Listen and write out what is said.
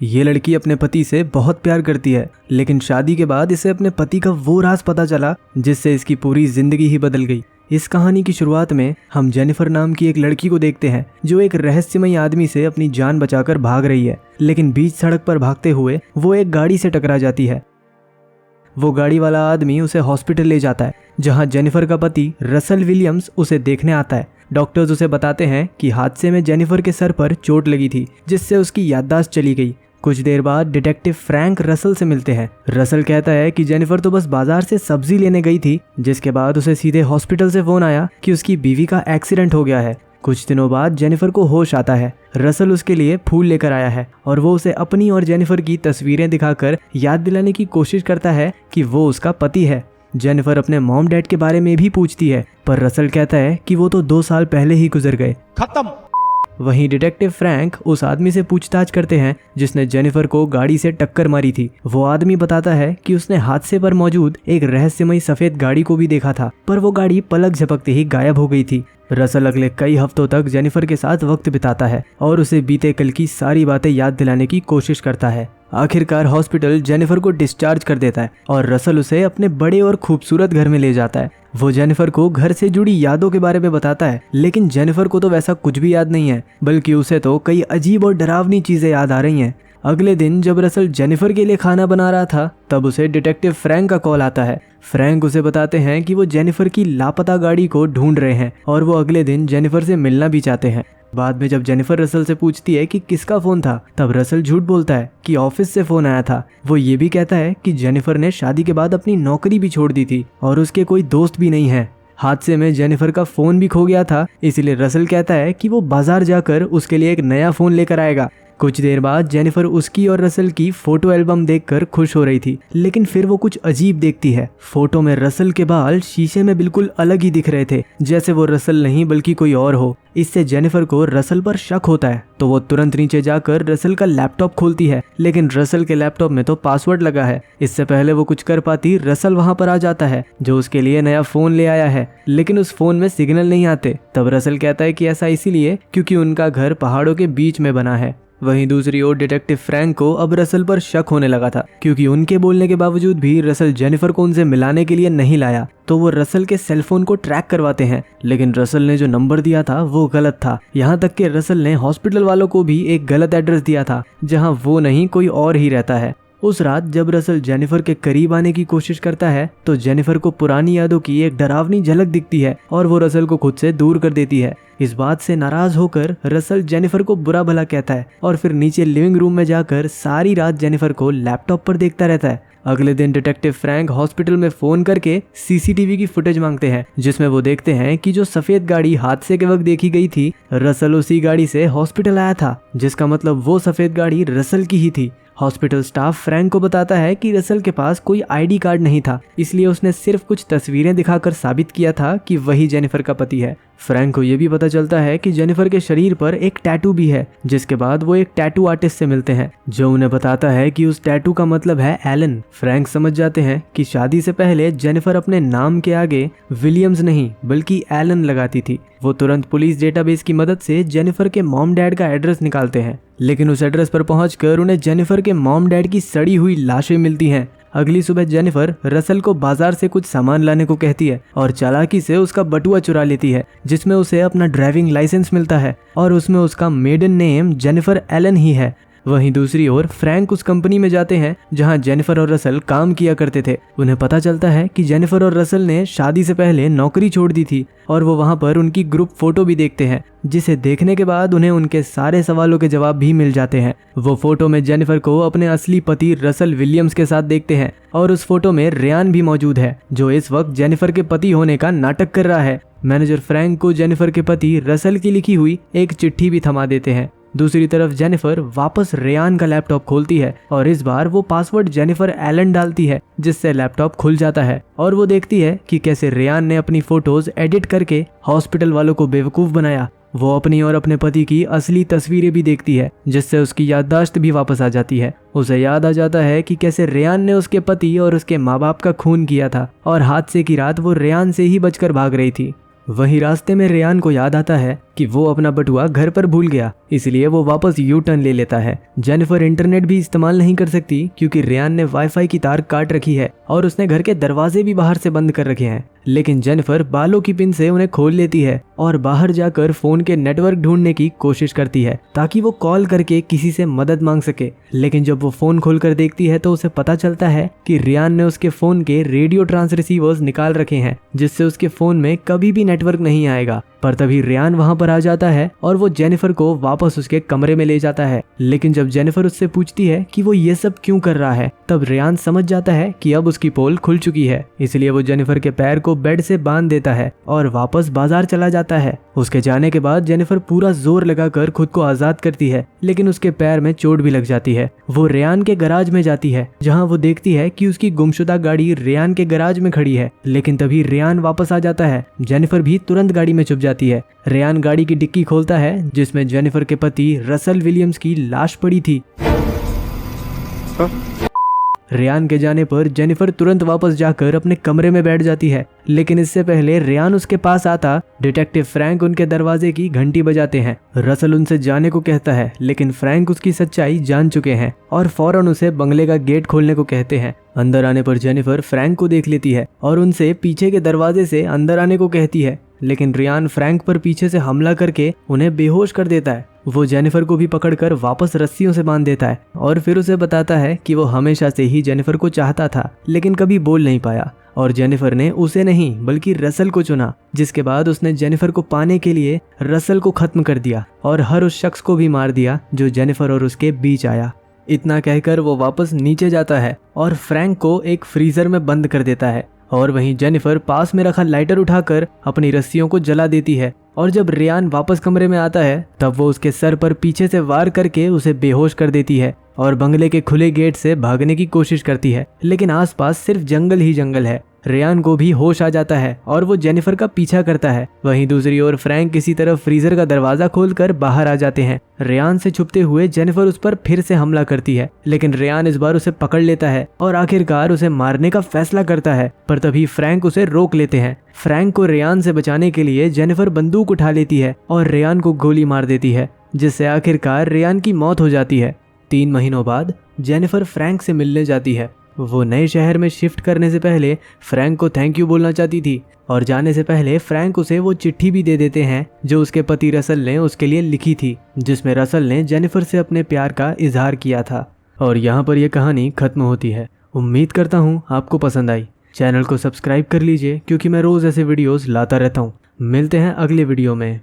ये लड़की अपने पति से बहुत प्यार करती है, लेकिन शादी के बाद इसे अपने पति का वो राज पता चला जिससे इसकी पूरी जिंदगी ही बदल गई। इस कहानी की शुरुआत में हम जेनिफर नाम की एक लड़की को देखते हैं जो एक रहस्यमयी आदमी से अपनी जान बचाकर भाग रही है, लेकिन बीच सड़क पर भागते हुए वो एक गाड़ी से टकरा जाती है। वो गाड़ी वाला आदमी उसे हॉस्पिटल ले जाता है, जहां जेनिफर का पति रसल विलियम्स उसे देखने आता है। डॉक्टर्स उसे बताते हैं कि हादसे में जेनिफर के सर पर चोट लगी थी, जिससे उसकी याददाश्त चली गई। कुछ देर बाद डिटेक्टिव फ्रैंक रसल से मिलते हैं। रसल कहता है कि जेनिफर तो बस बाजार से सब्जी लेने गई थी, जिसके बाद उसे सीधे हॉस्पिटल से फोन आया कि उसकी बीवी का एक्सीडेंट हो गया है। कुछ दिनों बाद जेनिफर को होश आता है। रसल उसके लिए फूल लेकर आया है और वो उसे अपनी और जेनिफर की तस्वीरें दिखाकर याद दिलाने की कोशिश करता है कि वो उसका पति है। जेनिफर अपने मॉम डैड के बारे में भी पूछती है, पर रसल कहता है कि वो तो 2 साल पहले ही गुजर गए। खत्म। वहीं डिटेक्टिव फ्रैंक उस आदमी से पूछताछ करते हैं जिसने जेनिफर को गाड़ी से टक्कर मारी थी। वो आदमी बताता है कि उसने हादसे पर मौजूद एक रहस्यमयी सफेद गाड़ी को भी देखा था, पर वो गाड़ी पलक झपकते ही गायब हो गई थी। रसल अगले कई हफ्तों तक जेनिफर के साथ वक्त बिताता है और उसे बीते कल की सारी बातें याद दिलाने की कोशिश करता है। आखिरकार हॉस्पिटल जेनिफर को डिस्चार्ज कर देता है और रसल उसे अपने बड़े और खूबसूरत घर में ले जाता है। वो जेनिफर को घर से जुड़ी यादों के बारे में बताता है, लेकिन जेनिफर को तो वैसा कुछ भी याद नहीं है, बल्कि उसे तो कई अजीब और डरावनी चीजें याद आ रही हैं। अगले दिन जब रसल जेनिफर के लिए खाना बना रहा था, तब उसे डिटेक्टिव फ्रैंक का कॉल आता है। फ्रैंक उसे बताते हैं कि वो जेनिफर की लापता गाड़ी को ढूंढ रहे हैं और वो अगले दिन जेनिफर से मिलना भी चाहते हैं। बाद में जब जेनिफर रसल से पूछती है कि किसका फोन था, तब रसल झूठ बोलता है कि ऑफिस से फोन आया था। वो ये भी कहता है कि जेनिफर ने शादी के बाद अपनी नौकरी भी छोड़ दी थी और उसके कोई दोस्त भी नहीं है। हादसे में जेनिफर का फोन भी खो गया था, इसलिए रसल कहता है कि वो बाजार जाकर उसके लिए एक नया फोन लेकर आएगा। कुछ देर बाद जेनिफर उसकी और रसल की फोटो एल्बम देखकर खुश हो रही थी, लेकिन फिर वो कुछ अजीब देखती है। फोटो में रसल के बाल शीशे में बिल्कुल अलग ही दिख रहे थे, जैसे वो रसल नहीं बल्कि कोई और हो। इससे जेनिफर को रसल पर शक होता है, तो वो तुरंत नीचे जाकर रसल का लैपटॉप खोलती है, लेकिन रसल के लैपटॉप में तो पासवर्ड लगा है। इससे पहले वो कुछ कर पाती, रसल वहां पर आ जाता है जो उसके लिए नया फोन ले आया है, लेकिन उस फोन में सिग्नल नहीं आते। तब रसल कहता है कि ऐसा इसीलिए क्योंकि उनका घर पहाड़ों के बीच में बना है। वहीं दूसरी ओर डिटेक्टिव फ्रैंक को अब रसल पर शक होने लगा था, क्योंकि उनके बोलने के बावजूद भी रसल जेनिफर को उनसे मिलाने के लिए नहीं लाया। तो वो रसल के सेलफोन को ट्रैक करवाते हैं, लेकिन रसल ने जो नंबर दिया था वो गलत था। यहाँ तक कि रसल ने हॉस्पिटल वालों को भी एक गलत एड्रेस दिया था, जहाँ वो नहीं कोई और ही रहता है। उस रात जब रसल जेनिफर के करीब आने की कोशिश करता है, तो जेनिफर को पुरानी यादों की एक डरावनी झलक दिखती है और वो रसल को खुद से दूर कर देती है। इस बात से नाराज होकर रसल जेनिफर को बुरा भला कहता है और फिर नीचे लिविंग रूम में जाकर सारी रात जेनिफर को लैपटॉप पर देखता रहता है। अगले दिन डिटेक्टिव फ्रैंक हॉस्पिटल में फोन करके सीसीटीवी की फुटेज मांगते हैं, जिसमें वो देखते हैं कि जो सफेद गाड़ी हादसे के वक्त देखी गई थी, रसल उसी गाड़ी से हॉस्पिटल आया था, जिसका मतलब वो सफेद गाड़ी रसल की ही थी। हॉस्पिटल स्टाफ फ्रैंक को बताता है कि रसल के पास कोई आईडी कार्ड नहीं था, इसलिए उसने सिर्फ कुछ तस्वीरें दिखाकर साबित किया था कि वही जेनिफर का पति है। फ्रैंक को यह भी पता चलता है कि जेनिफर के शरीर पर एक टैटू भी है, जिसके बाद वो एक टैटू आर्टिस्ट से मिलते हैं, जो उन्हें बताता है कि उस टैटू का मतलब है एलन। फ्रैंक समझ जाते हैं कि शादी से पहले जेनिफर अपने नाम के आगे विलियम्स नहीं बल्कि एलन लगाती थी। वो तुरंत पुलिस डेटाबेस की मदद से जेनिफर के मॉम डैड का एड्रेस निकालते हैं, लेकिन उस एड्रेस पर पहुंचकर उन्हें जेनिफर के मॉम डैड की सड़ी हुई लाशें मिलती हैं। अगली सुबह जेनिफर रसल को बाजार से कुछ सामान लाने को कहती है और चालाकी से उसका बटुआ चुरा लेती है, जिसमें उसे अपना ड्राइविंग लाइसेंस मिलता है और उसमें उसका मेडन नेम जेनिफर एलन ही है। वहीं दूसरी ओर फ्रैंक उस कंपनी में जाते हैं जहां जेनिफर और रसल काम किया करते थे। उन्हें पता चलता है कि जेनिफर और रसल ने शादी से पहले नौकरी छोड़ दी थी और वो वहां पर उनकी ग्रुप फोटो भी देखते हैं, जिसे देखने के बाद उन्हें उनके सारे सवालों के जवाब भी मिल जाते हैं। वो फोटो में जेनिफर को अपने असली पति रसल विलियम्स के साथ देखते हैं और उस फोटो में रेयान भी मौजूद है, जो इस वक्त जेनिफर के पति होने का नाटक कर रहा है। मैनेजर फ्रैंक को जेनिफर के पति रसल की लिखी हुई एक चिट्ठी भी थमा देते हैं। दूसरी तरफ जेनिफर वापस रेयान का लैपटॉप खोलती है और इस बार वो पासवर्ड जेनिफर एलन डालती है, जिससे लैपटॉप खुल जाता है और वो देखती है कि कैसे रेयान ने अपनी फोटोज एडिट करके हॉस्पिटल वालों को बेवकूफ बनाया। वो अपनी और अपने पति की असली तस्वीरें भी देखती है, जिससे उसकी याददाश्त भी वापस आ जाती है। उसे याद आ जाता है कि कैसे रेयान ने उसके पति और उसके माँ बाप का खून किया था और हादसे की रात वो रेयान से ही बचकर भाग रही थी। वहीं रास्ते में रेयान को याद आता है कि वो अपना बटुआ घर पर भूल गया, इसलिए वो वापस यू टर्न ले लेता है। जेनिफर इंटरनेट भी इस्तेमाल नहीं कर सकती क्योंकि रेयान ने वाईफाई की तार काट रखी है और उसने घर के दरवाजे भी बाहर से बंद कर रखे हैं। लेकिन जेनिफर बालों की पिन से उन्हें खोल लेती है और बाहर जाकर फोन के नेटवर्क ढूंढने की कोशिश करती है ताकि वो कॉल करके किसी से मदद मांग सके। लेकिन जब वो फोन खोलकर देखती है तो उसे पता चलता है कि रेयान ने उसके फोन के रेडियो ट्रांस रिसीवर्स निकाल रखे हैं, जिससे उसके फोन में कभी भी नेटवर्क नहीं आएगा। पर तभी रेयान वहां पर आ जाता है और वो जेनिफर को वापस उसके कमरे में ले जाता है। लेकिन जब जेनिफर उससे पूछती है कि वो ये सब क्यों कर रहा है, तब रेयान समझ जाता है कि अब उसकी पोल खुल चुकी है, इसलिए वो जेनिफर के पैर को बेड से बांध देता है और वापस बाजार चला जाता है। उसके जाने के बाद जेनिफर पूरा जोर लगाकर खुद को आजाद करती है, लेकिन उसके पैर में चोट भी लग जाती है। वो रेयान के गराज में जाती है जहां वो देखती है कि उसकी गुमशुदा गाड़ी रेयान के गराज में खड़ी है। लेकिन तभी रेयान वापस आ जाता है। जेनिफर भी तुरंत गाड़ी में छुप जाती है। रेयान गाड़ी की डिक्की खोलता है जिसमें जेनिफर के पति रसल विलियम्स की लाश पड़ी थी। रेयान के जाने पर जेनिफर तुरंत वापस जाकर अपने कमरे में बैठ जाती है, लेकिन इससे पहले रेयान उसके पास आता, डिटेक्टिव फ्रैंक उनके दरवाजे की घंटी बजाते हैं। रसल उनसे जाने को कहता है, लेकिन फ्रैंक उसकी सच्चाई जान चुके हैं और फौरन उसे बंगले का गेट खोलने को कहते हैं। अंदर आने पर जेनिफर फ्रैंक को देख लेती है और उनसे पीछे के दरवाजे से अंदर आने को कहती है, लेकिन रेयान फ्रैंक पर पीछे से हमला करके उन्हें बेहोश कर देता है। वो जेनिफर को भी पकड़कर वापस रस्सियों से बांध देता है और फिर उसे बताता है कि वो हमेशा से ही जेनिफर को चाहता था, लेकिन कभी बोल नहीं पाया और जेनिफर ने उसे नहीं बल्कि रसल को चुना। जिसके बाद उसने जेनिफर को पाने के लिए रसल को खत्म कर दिया और हर उस शख्स को भी मार दिया जो जेनिफर और उसके बीच आया। इतना कहकर वो वापस नीचे जाता है और फ्रैंक को एक फ्रीजर में बंद कर देता है और वहीं जेनिफर पास में रखा लाइटर उठाकर अपनी रस्सियों को जला देती है। और जब रेयान वापस कमरे में आता है तब वो उसके सर पर पीछे से वार करके उसे बेहोश कर देती है और बंगले के खुले गेट से भागने की कोशिश करती है, लेकिन आसपास सिर्फ जंगल ही जंगल है। रेयान को भी होश आ जाता है और वो जेनिफर का पीछा करता है। वहीं दूसरी ओर फ्रैंक किसी तरह फ्रीजर का दरवाजा खोलकर बाहर आ जाते हैं। रेयान से छुपते हुए जेनिफर उस पर फिर से हमला करती है, लेकिन रेयान इस बार उसे पकड़ लेता है और आखिरकार उसे मारने का फैसला करता है। पर तभी फ्रैंक उसे रोक लेते हैं। फ्रैंक को रेयान से बचाने के लिए जेनिफर बंदूक उठा लेती है और रेयान को गोली मार देती है, जिससे आखिरकार रेयान की मौत हो जाती है। 3 महीनों बाद जेनिफर फ्रैंक से मिलने जाती है। वो नए शहर में शिफ्ट करने से पहले फ्रैंक को थैंक यू बोलना चाहती थी और जाने से पहले फ्रैंक उसे वो चिट्ठी भी दे देते हैं जो उसके पति रसल ने उसके लिए लिखी थी, जिसमें रसल ने जेनिफर से अपने प्यार का इजहार किया था। और यहाँ पर यह कहानी खत्म होती है। उम्मीद करता हूँ आपको पसंद आई। चैनल को सब्सक्राइब कर लीजिए क्योंकि मैं रोज़ ऐसे वीडियोज़ लाता रहता हूँ। मिलते हैं अगले वीडियो में।